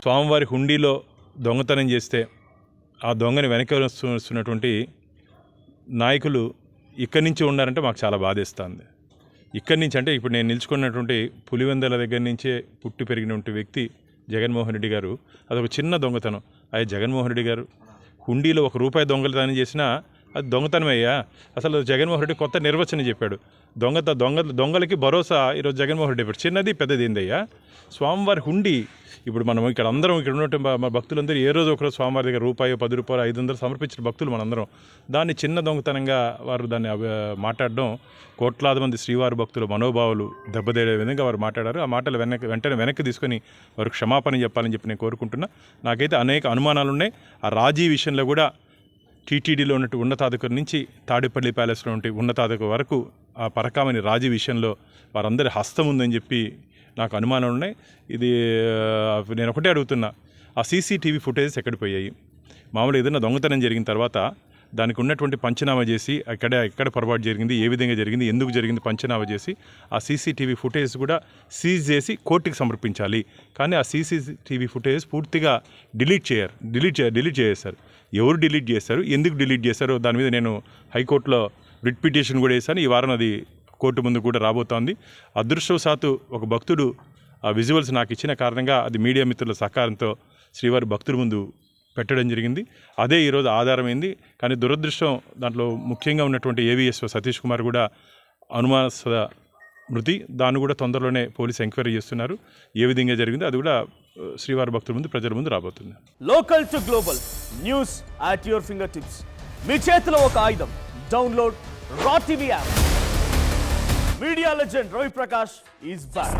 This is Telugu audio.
స్వామివారి హుండీలో దొంగతనం చేస్తే ఆ దొంగని వెనక వస్తున్నటువంటి నాయకులు ఇక్కడి నుంచి ఉన్నారంటే మాకు చాలా బాధేస్తుంది. ఇక్కడి నుంచి అంటే ఇప్పుడు నేను నిలుచుకున్నటువంటి పులివెందల దగ్గర నుంచే పుట్టి పెరిగినటువంటి వ్యక్తి జగన్మోహన్ రెడ్డి గారు. అదొక చిన్న దొంగతనం. అయ్యా జగన్మోహన్ రెడ్డి గారు హుండీలో ₹1 దొంగతనం చేసినా అది దొంగతనమయ్యా. అసలు జగన్మోహన్ రెడ్డి కొత్త నిర్వచనం చెప్పాడు. దొంగలకి భరోసా ఈరోజు జగన్మోహన్ రెడ్డి చెప్పాడు. చిన్నది పెద్దది ఏందయ్యా? స్వామివారి హుండీ ఇప్పుడు మనం ఇక్కడ అందరం ఇక్కడ ఉన్నటువంటి భక్తులందరూ ఏ రోజు ఒకరోజు స్వామివారి దగ్గర ₹1, ₹10, ₹500 సమర్పించిన భక్తులు మనందరం. దాన్ని చిన్న దొంగతనంగా వారు దాన్ని మాట్లాడడం కోట్లాది మంది శ్రీవారి భక్తుల మనోభావాలు దెబ్బతీయే విధంగా వారు మాట్లాడారు. ఆ మాటలు వెంటనే వెనక్కి తీసుకొని వారు క్షమాపణ చెప్పాలని చెప్పి నేను కోరుకుంటున్నా. నాకైతే అనేక అనుమానాలు ఉన్నాయి. ఆ రాజీ విషయంలో కూడా టీటీడీలో ఉన్నట్టు ఉన్నతాధికారి నుంచి తాడేపల్లి ప్యాలెస్లో ఉంటే ఉన్నతాధికారి వరకు ఆ పరకామణి రాజీ విషయంలో వారందరి హస్తం ఉందని చెప్పి నాకు అనుమానాలు ఉన్నాయి. ఇది నేను ఒకటే అడుగుతున్నా, ఆ సీసీటీవీ ఫుటేజెస్ ఎక్కడ పోయాయి? మామూలుగా ఏదైనా దొంగతనం జరిగిన తర్వాత దానికి ఉన్నటువంటి పంచనామా చేసి ఎక్కడ పొరపాటు జరిగింది, ఏ విధంగా జరిగింది, ఎందుకు జరిగింది పంచనామా చేసి ఆ సీసీటీవీ ఫుటేజ్ కూడా సీజ్ చేసి కోర్టుకి సమర్పించాలి. కానీ ఆ సీసీటీవీ ఫుటేజ్ పూర్తిగా డిలీట్ చేశారు. ఎవరు డిలీట్ చేశారు, ఎందుకు డిలీట్ చేశారో దాని మీద నేను హైకోర్టులో రిట్ పిటిషన్ కూడా వేశాను. ఈ వారం అది కోర్టు ముందు కూడా రాబోతోంది. అదృష్టవశాత్తు ఒక భక్తుడు ఆ విజువల్స్ నాకు ఇచ్చిన కారణంగా అది మీడియా మిత్రుల సహకారంతో శ్రీవారి భక్తుల ముందు పెట్టడం జరిగింది. అదే ఈరోజు ఆధారమైంది. కానీ దురదృష్టం దాంట్లో ముఖ్యంగా ఉన్నటువంటి ఏవీఎస్ఓ సతీష్ కుమార్ కూడా అనుమానాస్పద మృతి. దాన్ని కూడా తొందరలోనే పోలీసు ఎంక్వైరీ చేస్తున్నారు. ఏ విధంగా జరిగింది అది కూడా శ్రీవారి భక్తుల ముందు ప్రజల ముందు రాబోతుంది. Local to global news at your finger tips. మీ చేతిలో ఒక ఆయుధం. Download Raw TV app. Media legend Ravi Prakash is back.